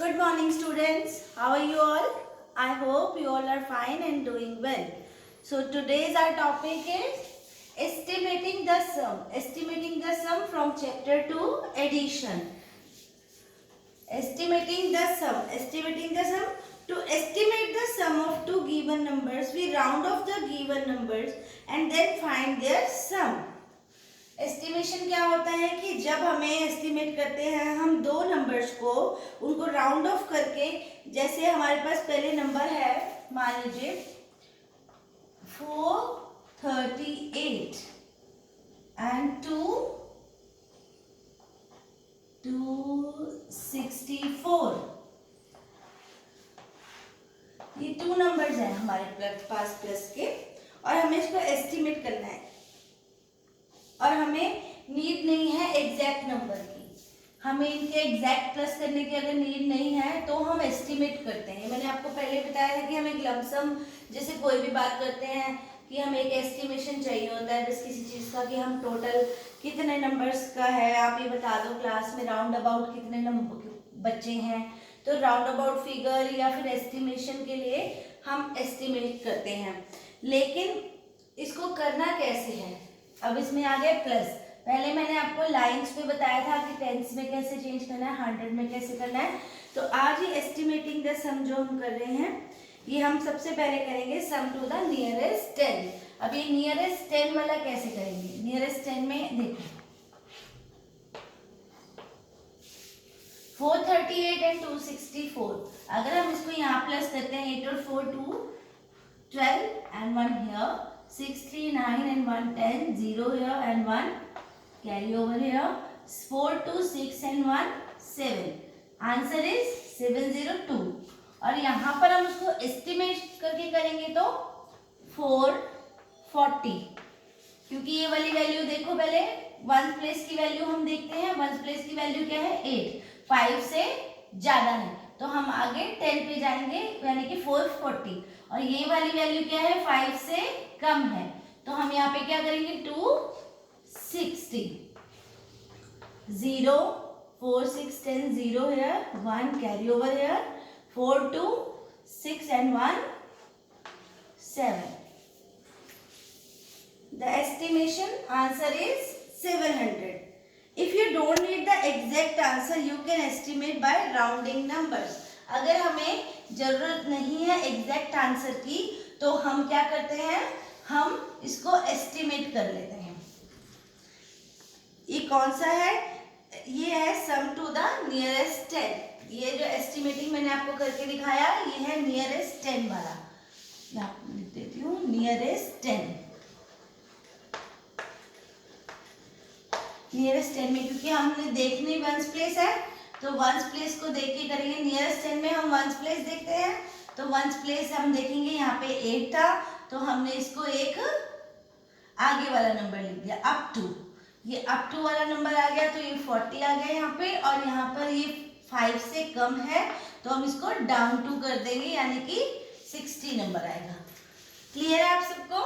Good morning students. How are you all? I hope you all are fine and doing well. So today's our topic is estimating the sum. Estimating the sum from chapter 2 addition. Estimating the sum. Estimating the sum. To estimate the sum of two given numbers, we round off the given numbers and then find their sum. Estimation क्या होता है कि जब हमें estimate करते हैं हम दो नंबर्स को उनको राउंड ऑफ करके, जैसे हमारे पास पहले नंबर है मान लीजिए 438 एंड 264, ये टू नंबर्स हैं हमारे पास प्लस के और हमें इसको एस्टिमेट करना है और हमें नीड नहीं है एग्जैक्ट नंबर की। हमें इनके एग्जैक्ट प्लस करने की अगर नीड नहीं है तो हम एस्टिमेट करते हैं। मैंने आपको पहले बताया था कि हम एक लमसम जैसे कोई भी बात करते हैं कि हमें एक एस्टिमेशन चाहिए होता है बस किसी चीज़ का कि हम टोटल कितने नंबर्स का है आप ये बता दो, क्लास में राउंड अबाउट कितने नंबर बच्चे हैं, तो राउंड अबाउट फिगर या फिर एस्टिमेशन के लिए हम एस्टिमेट करते हैं। लेकिन इसको करना कैसे है, अब इसमें आ गया प्लस। पहले मैंने आपको लाइंस पे बताया था कि टेंस में कैसे चेंज करना है, 100 में कैसे करना है। तो आज ही एस्टिमेटिंग द सम जो हम कर रहे हैं ये हम सबसे पहले करेंगे सम टू द नियरेस्ट 10। अब ये नियरेस्ट 10 वाला कैसे करेंगे, नियरेस्ट 10 में देखो 438 एंड 264, अगर हम इसको यहाँ प्लस करते हैं 8 और 4 2 12 and 1 here, 6 3 9 and 1 10, 0 here and 1 carry over here, 4 2 6 and 1 7, answer is 702। और यहाँ पर हम उसको एस्टिमेट करके करेंगे तो 440, क्योंकि ये वाली वैल्यू देखो पहले वंस प्लेस की वैल्यू हम देखते हैं। वंस प्लेस की वैल्यू क्या है 8, 5 से ज्यादा है तो हम आगे 10 पे जाएंगे यानी कि 440, और ये वाली वैल्यू क्या है 5 से कम है तो हम यहाँ पे क्या करेंगे 260, 0 4 6 10 0 here 1 carry over here, 4 2 6 and 1 7, the estimation answer is 700. If you don't need the exact answer you can estimate by rounding numbers. अगर हमें जरूरत नहीं है एग्जैक्ट आंसर की तो हम क्या करते हैं, हम इसको एस्टिमेट कर लेते हैं। ये कौन सा है, ये है सम टू द नियरेस्ट 10। ये जो एस्टिमेटिंग मैंने आपको करके दिखाया ये है नियरेस्ट 10 वाला, यहाँ लिख देती हूँ नियरेस्ट 10। नियरेस्ट 10 में क्योंकि हमने देखनी वंस प्लेस है तो वंस प्लेस को देख के करेंगे। नियरेस्ट 10 में हम वंस प्लेस देखते हैं तो वंस प्लेस हम देखेंगे, यहाँ पे 8 था तो हमने इसको एक आगे वाला नंबर लिख दिया अप टू, ये अप टू वाला नंबर आ गया तो ये 40 आ गया यहाँ पे, और यहाँ पर ये 5 से कम है तो हम इसको डाउन टू कर देंगे यानी कि 60 नंबर आएगा। क्लियर है आप सबको?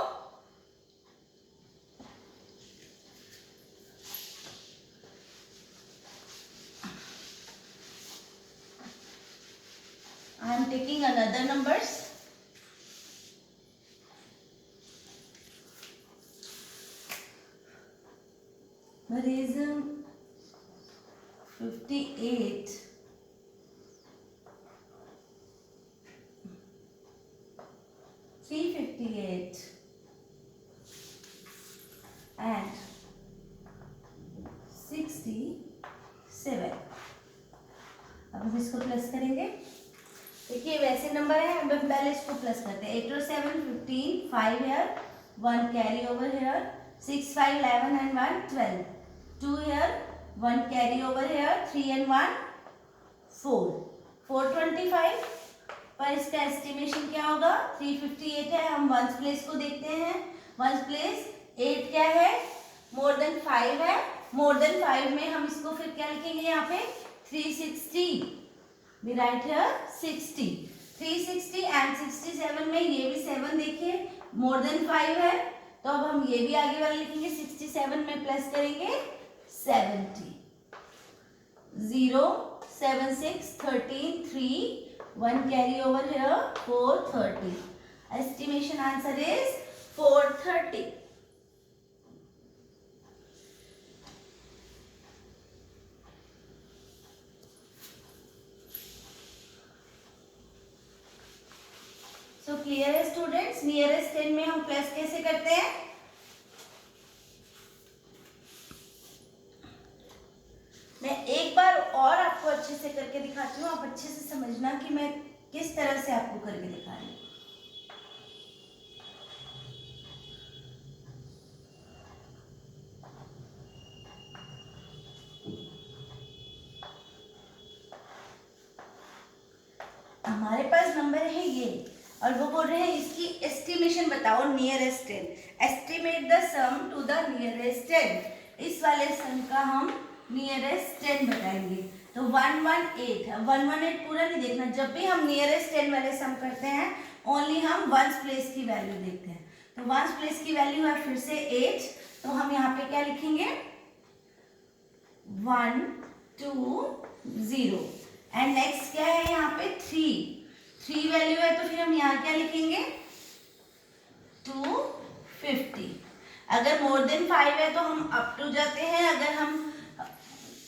I am taking another numbers. There is 58, 358 and 67। अब हम इसको प्लस करेंगे। देखिए वैसे नंबर है, हम पहले इसको प्लस करते हैं 8 और 7 15, 5 here 1 carry over here, 6 5 11 and 1 12, 2 here 1 carry over here, 3 and 1 4, 425 पर इसका एस्टिमेशन क्या होगा 358 है। हम वंस प्लेस को देखते हैं, वंस प्लेस 8 क्या है मोर देन 5 है, मोर देन 5 में हम इसको फिर क्या लिखेंगे यहाँ पे 360, we write here 60, 360 and 67 में ये भी 7 देखिए मोर देन 5 है तो अब हम ये भी आगे वाला लिखेंगे 67 में प्लस करेंगे 70, 0 7, 6, 13, 3, 1 carry over here, 430. Estimation answer is 430. So clear है students? Nearest 10 में हम प्लस कैसे करते हैं? मैं एक बार और आपको अच्छे से करके दिखाती हूँ, आप अच्छे से समझना कि मैं किस तरह से आपको करके दिखा रही हूँ। हमारे पास नंबर है ये और वो बोल रहे हैं इसकी एस्टिमेशन बताओ nearest 10. Estimate the sum to the nearest 10. इस वाले सम का हम नियरेस्ट 10 बताएंगे. तो 118. अब 118 पूरा नहीं देखना, जब भी हम नियरेस्ट 10 वाले सम करते हैं ओनली हम वंस प्लेस की वैल्यू देखते हैं. तो वंस प्लेस की वैल्यू है फिर से 8. तो हम यहाँ पे क्या लिखेंगे? 1 2 0. एंड नेक्स्ट क्या है यहाँ पे? 3 वैल्यू है तो फिर हम यहाँ क्या लिखेंगे? 250. अगर मोर देन 5 है तो हम अप टू जाते हैं, अगर हम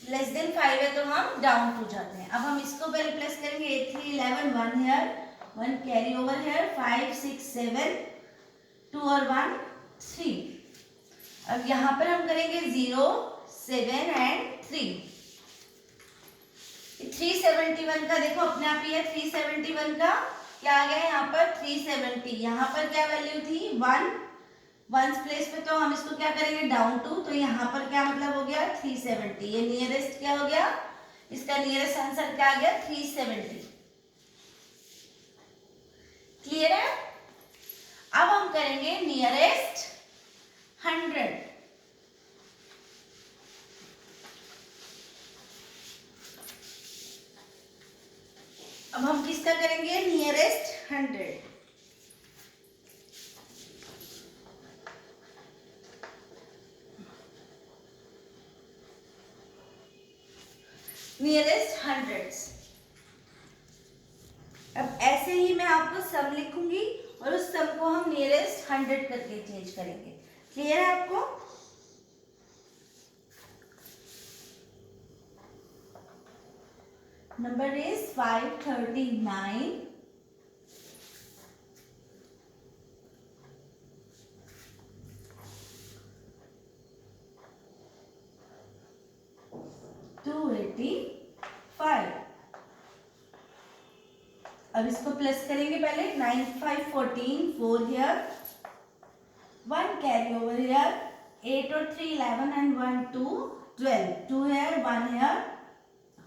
लेस देन 5 है तो हम डाउन टू जाते हैं. अब हम इसको पहले प्लस करेंगे. 8 3 11, 1 हियर, 1 कैरी ओवर हियर, 5 6 7, 2 और 1 3. अब यहाँ पर हम करेंगे 0 7 एंड 3. 371 का देखो अपने आप ही है. 371 का क्या आ गया यहाँ पर? 370. यहाँ पर क्या वैल्यू थी? 1. वंस प्लेस पे तो हम इसको क्या करेंगे? Down to. तो यहाँ पर क्या मतलब हो गया? 370. ये नियरेस्ट क्या हो गया? इसका नियरेस्ट आंसर क्या आ गया? 370. क्लियर है? अब हम करेंगे नियरेस्ट 100. अब हम किसका करेंगे? नियरेस्ट 100. Nearest hundreds. अब ऐसे ही मैं आपको सम लिखूंगी और उस सम को हम नियरेस्ट 100 करके चेंज करेंगे. क्लियर है आपको? Number is 539. 285. अब इसको प्लस करेंगे पहले. 9 5 14, 4 हियर, 1 कैरी ओवर हियर, 8 और 3 11 एंड 1 2 12, 2 हियर, 1 हियर,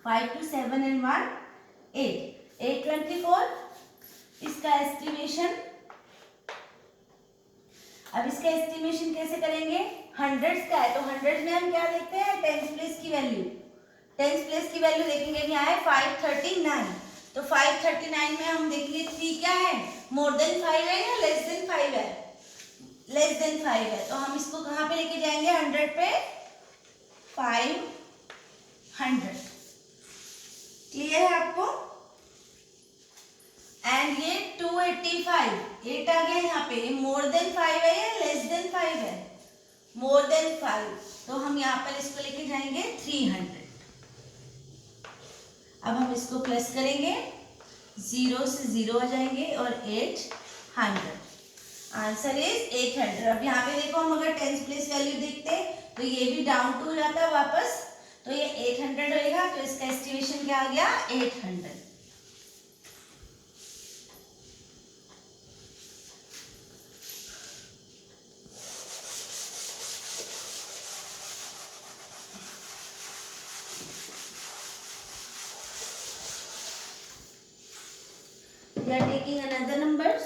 5 2 7 एंड 1 8. 824. इसका एस्टिमेशन. अब इसका एस्टिमेशन कैसे करेंगे? हंड्रेड्स का है तो हंड्रेड्स में हम क्या देखते हैं? टेंस प्लेस की वैल्यू. टेंस प्लेस की वैल्यू देखेंगे. क्या है? 539. तो 539 में हम देखेंगे 3 क्या है? मोर देन 5 है या लेस देन 5 है? लेस देन 5 है. तो हम इसको कहाँ पे लेके जाएंगे? 100 पे. 500. क्लियर है आपको? एंड ये 285. 8 आ गया यहाँ पे. मोर देन 5 है या लेस देन 5 है? More than 5. तो हम यहाँ पर इसको लेके जाएंगे 300. अब हम इसको प्लस करेंगे. 0 से 0 आ जाएंगे और 800. Answer is 800. अब यहाँ पे देखो हम अगर टेंस प्लेस वैल्यू देखते तो ये भी डाउन टू जाता वापस. तो ये 800 रहेगा. तो इसका एस्टिमेशन क्या आ गया? 800. We are taking another numbers.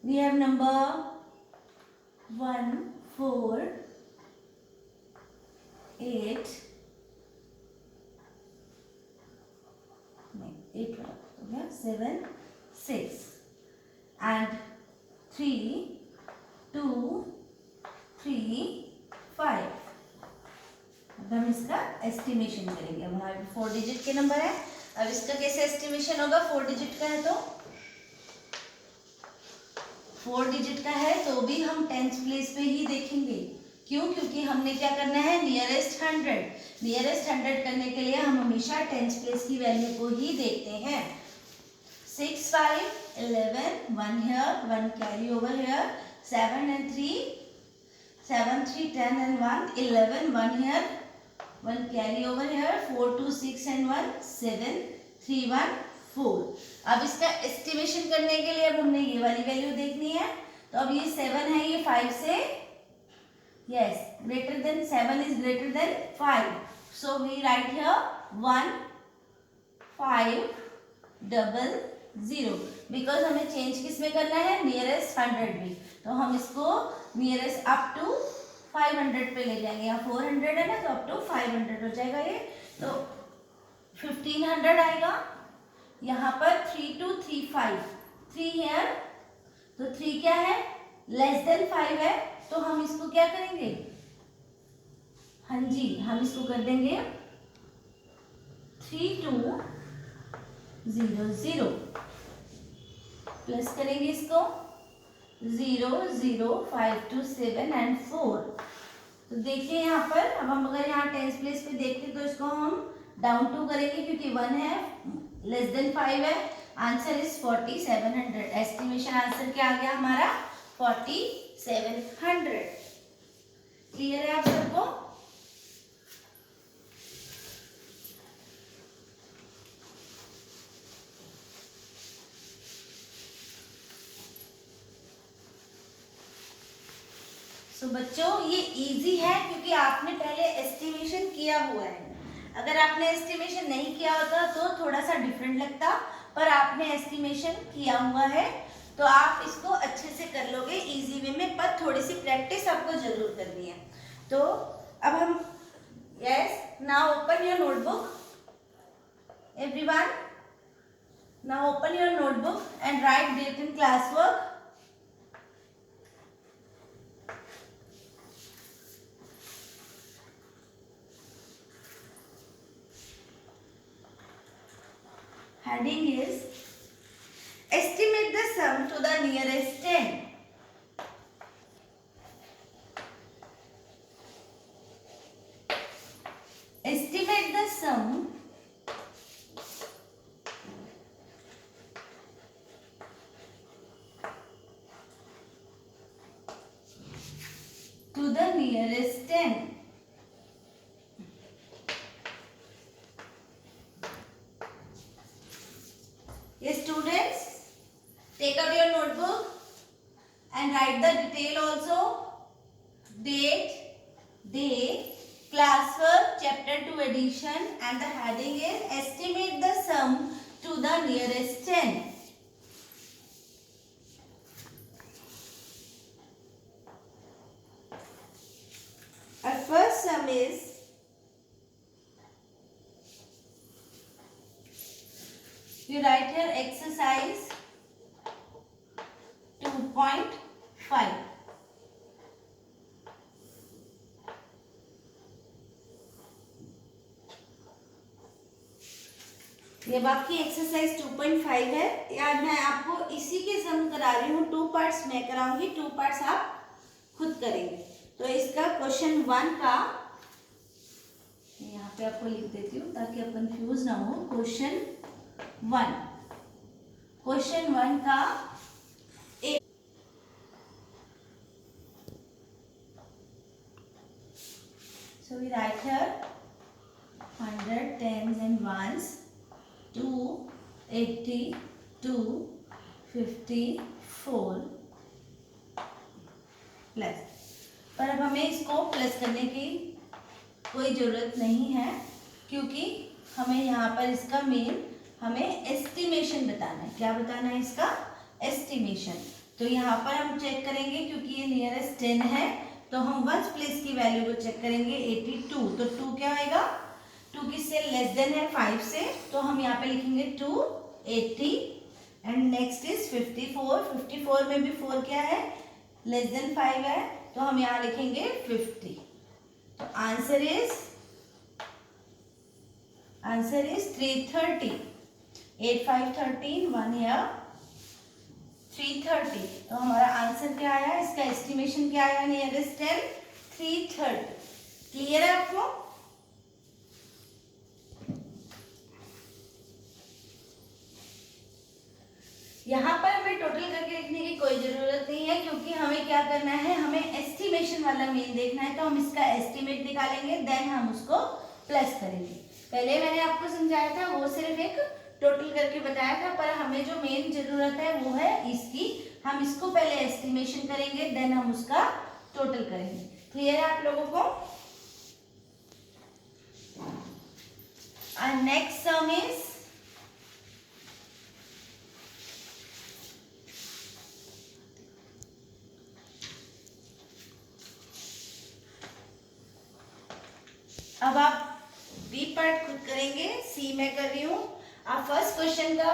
We have number 1 4 8. नहीं 8 वाला तो गया 7 6 and 3 2 3 5। अब हम इसका एस्टिमेशन करेंगे। अब हमारे 4 डिजिट के नंबर है। अब इसका कैसे एस्टिमेशन होगा? 4 डिजिट का है तो 4 डिजिट का है तो भी हम 10th प्लेस पे ही देखेंगे। क्यों? क्योंकि हमने क्या करना है? नियरेस्ट 100। नियरेस्ट 100 करने के लिए हम हमेशा 10th प्लेस की वैल्यू को ही देखते हैं। 6 5 11 1 here 1 carry over here 7 and 3 7 3 10 and 1 11 1 here 1 carry over here 4 2 6 and 1 7 3 1 4। अब इसका एस्टिमेशन करने के लिए अब हमने ये वाली वैल्यू देखनी है। तो अब ये 7 है, ये 5 से yes greater than 7 is greater than 5, so we write here 1 5 0 0 because हमें चेंज किस में करना है? नियरेस्ट 100 में। तो हम इसको नियरेस्ट अप टू 500 पे ले जाएंगे। यहाँ 400 है ना, तो अप टू 500 हो जाएगा ये। तो 1500 आएगा। यहाँ पर 3 2 3 5 3 है, तो 3 क्या है? लेस देन 5 है, तो हम इसको क्या करेंगे? हाँ जी, हम इसको कर देंगे 3 2 0 0 प्लस करेंगे इसको 0 0 5 2 7 एंड 4। तो देखिए यहाँ पर अब हम अगर यहाँ 10th प्लेस पे देखते तो इसको हम डाउन टू करेंगे क्योंकि 1 है, लेस देन 5 है। Answer is 4700। एस्टिमेशन आंसर क्या आ गया हमारा? 4700। क्लियर है आप सबको? तो बच्चों ये इजी है क्योंकि आपने पहले एस्टिमेशन किया हुआ है। अगर आपने एस्टिमेशन नहीं किया होता तो थोड़ा सा डिफरेंट लगता, पर आपने एस्टिमेशन किया हुआ है तो आप इसको अच्छे से कर लोगे इजी वे में, पर थोड़ी सी प्रैक्टिस आपको जरूर करनी है। तो अब हम yes now open your notebook everyone, now open your notebook and write date in class work. Heading is estimate the sum to the nearest 10. Estimate the sum to the nearest 10. Yes, students, take out your notebook and write the detail also. Date, day, classwork, chapter 2 addition, and the heading is estimate the sum to the nearest 10. Our first sum is you write here exercise 2.5. ये आपकी exercise 2.5 है। यार मैं आपको इसी के सम करा रही हूँ। 2 पार्ट्स मैं कराऊंगी, 2 पार्ट्स आप खुद करेंगे। तो इसका क्वेश्चन 1 का यहाँ पे आपको लिख देती हूँ ताकि आप कंफ्यूज ना हो। क्वेश्चन 1 का so we write here 100 tens and ones 280 254 plus. पर अब हमें इसको प्लस करने की कोई ज़रूरत नहीं है क्योंकि हमें यहाँ पर इसका मेन हमें एस्टिमेशन बताना है। क्या बताना है? इसका एस्टिमेशन। तो यहाँ पर हम चेक करेंगे क्योंकि ये नियरेस्ट 10 है तो हम 1st प्लेस की वैल्यू को चेक करेंगे 82। तो 2 क्या आएगा? 2 किससे लेस देन है? 5 से। तो हम यहाँ पे लिखेंगे 280 एंड नेक्स्ट इज 54। 54 में भी 4 क्या है, लेस देन 5 है, तो हम यहाँ लिखेंगे 50। तो आंसर इज 330। 8 5 13, 1 here 330। तो हमारा आंसर क्या आया, इसका एस्टिमेशन क्या आया, नियरेस्ट 10 330। क्लियर है आपको? यहाँ पर हमें टोटल करके लिखने की कोई जरूरत नहीं है, क्योंकि हमें क्या करना है, हमें एस्टिमेशन वाला मेन देखना है। तो हम इसका एस्टिमेट निकालेंगे, देन हम उसको प्लस करेंगे। पहले मैंने आपको समझाया था, वो सिर्फ एक टोटल करके बताया था, पर हमें जो मेन जरूरत है वो है इसकी। हम इसको पहले एस्टिमेशन करेंगे, देन हम उसका टोटल करेंगे। क्लियर है आप लोगों को? और नेक्स्ट सम इज अब आप बी पार्ट खुद करेंगे, सी मैं कर रही हूँ। आप फर्स्ट क्वेश्चन का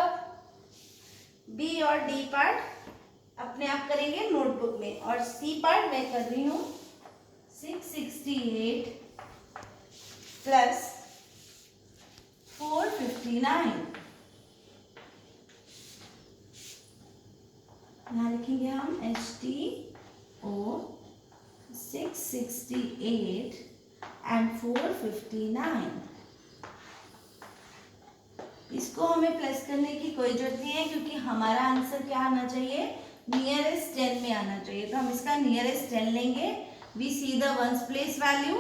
बी और डी पार्ट अपने आप करेंगे नोटबुक में, और सी पार्ट मैं कर रही हूँ 668 प्लस 459। यहाँ लिखेंगे हम HTO 668 एंड 459। इसको हमें प्लस करने की कोई जरूरत नहीं है, क्योंकि हमारा आंसर क्या आना चाहिए, नियरेस्ट 10 में आना चाहिए। तो हम इसका नियरेस्ट 10 लेंगे। We see the ones place value.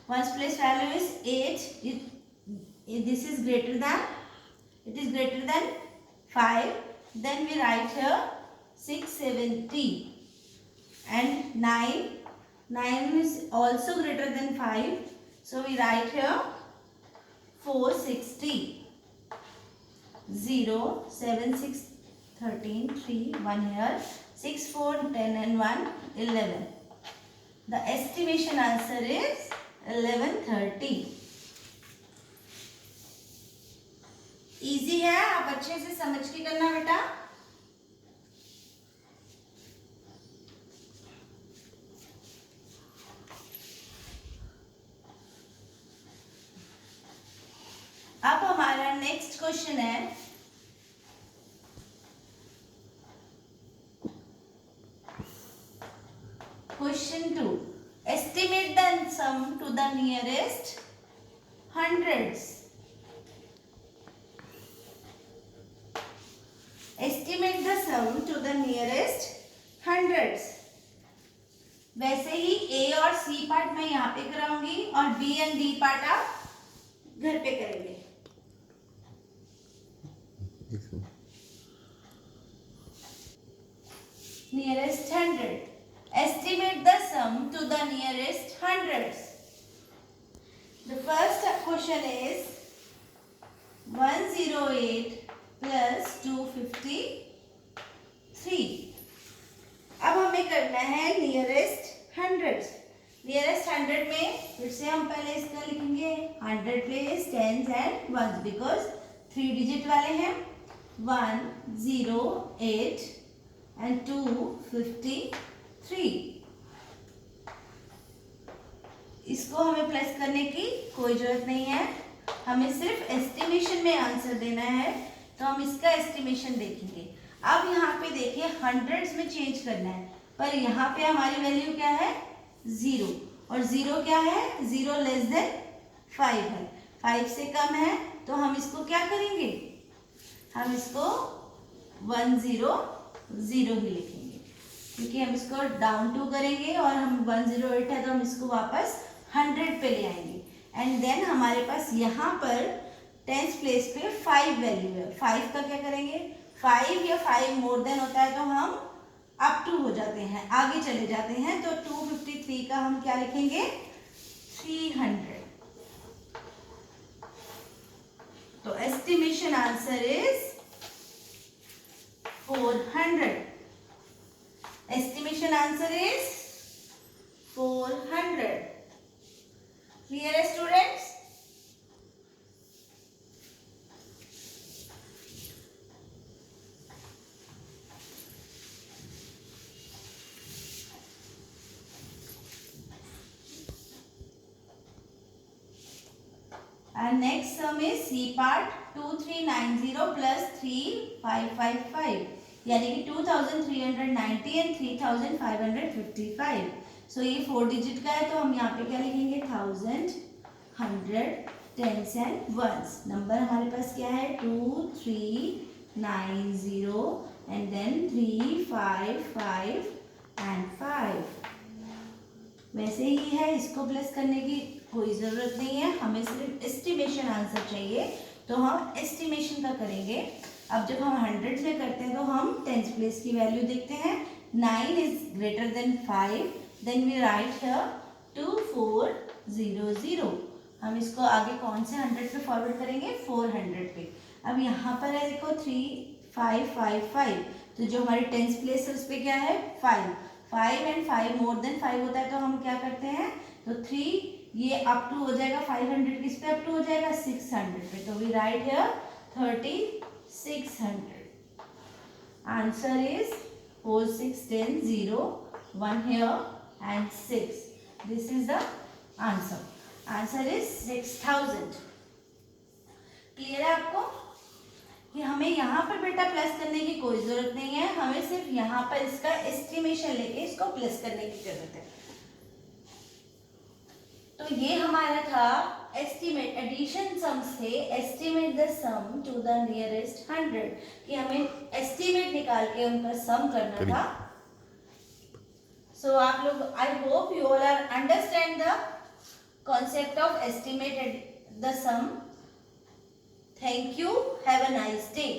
Ones place value is 8। This is greater than, it is greater than 5. Then we write here 670 and 9. 9 is also greater than 5. So we write here 460. 0, 7, 6, 13, 3, 1 here, 6, 4, 10 and 1, 11. The estimation answer is 1130. Easy है, आप अच्छे से समझ के करना बेटा। अब हमारा नेक्स्ट क्वेश्चन है question 2। Estimate the sum to the nearest hundreds. Estimate the sum to the nearest hundreds. वैसे ही ए और सी पार्ट मैं यहाँ पे कराऊंगी, और बी एंड डी पार्ट आप घर पे करेंगे। Nearest 100। Estimate the sum to the nearest hundreds. The first question is 108 plus 253। अब हमें करना है नियरेस्ट हंड्रेड्स। नियरेस्ट 100 में फिर से हम पहले इसका लिखेंगे 100 place 10s and 1s, because 3 digit वाले हैं। 108 एंड 253। इसको हमें प्लस करने की कोई जरूरत नहीं है, हमें सिर्फ एस्टिमेशन में आंसर देना है। तो हम इसका एस्टिमेशन देखेंगे। अब यहाँ पे देखिए हंड्रेड्स में चेंज करना है, पर यहाँ पे हमारी वैल्यू क्या है, 0, और 0 क्या है, 0 लेस देन 5 है, 5 से कम है। तो हम इसको क्या करेंगे, हम इसको 100 ही लिखेंगे, क्योंकि हम इसको डाउन टू करेंगे और हम 108 है तो हम इसको वापस 100 पे ले आएंगे। एंड देन हमारे पास यहाँ पर 10th प्लेस पे 5 वैल्यू है। 5 का क्या करेंगे, 5 या 5 मोर देन होता है तो हम अप टू हो जाते हैं, आगे चले जाते हैं। तो 253 का हम क्या लिखेंगे, 300। तो estimation answer is 400। Estimation answer is 400। Clear है students? Our next sum is C part 2390 plus 3555 यानी कि 2390 and 3555. So ये 4 डिजिट का है तो हम यहाँ पे क्या लिखेंगे 1000, 100, टेंस एंड वंस. नंबर हमारे पास क्या है 2390 and then 355 and 5. वैसे ही है, इसको प्लस करने की कोई ज़रूरत नहीं है, हमें सिर्फ एस्टिमेशन आंसर चाहिए तो हम एस्टिमेशन का करेंगे. अब जब हम 100 में करते हैं तो हम टेंथ प्लेस की वैल्यू देखते हैं. 9 is greater than 5, then we write here 2400. हम इसको आगे कौन से 100 पे फॉरवर्ड करेंगे 400 पे. अब यहाँ पर है देखो 3555, तो जो हमारी टेंथ प्लेस है उस पर क्या है 5. 5 एंड 5 मोर देन 5 होता है तो हम क्या करते हैं तो 3 ये अप टू हो जाएगा 500 किस पे अप टू हो जाएगा 600 पे. तो we write here 3600. Answer is 4 6 10 0 1 here and 6. This is the answer. Answer is 6000. Clear है आपको कि हमें यहाँ पर बेटा प्लस करने की कोई जरूरत नहीं है, हमें सिर्फ यहाँ पर इसका एस्टिमेशन लेके इसको प्लस करने की जरूरत है. तो ये हमारा था एस्टिमेट. एडिशन सम्स थे estimate the sum to the nearest 100 कि हमें एस्टिमेट निकाल के उनका सम करना था. सो आप लोग I hope you all are understand the concept of estimated the sum. Thank you. Have a nice day.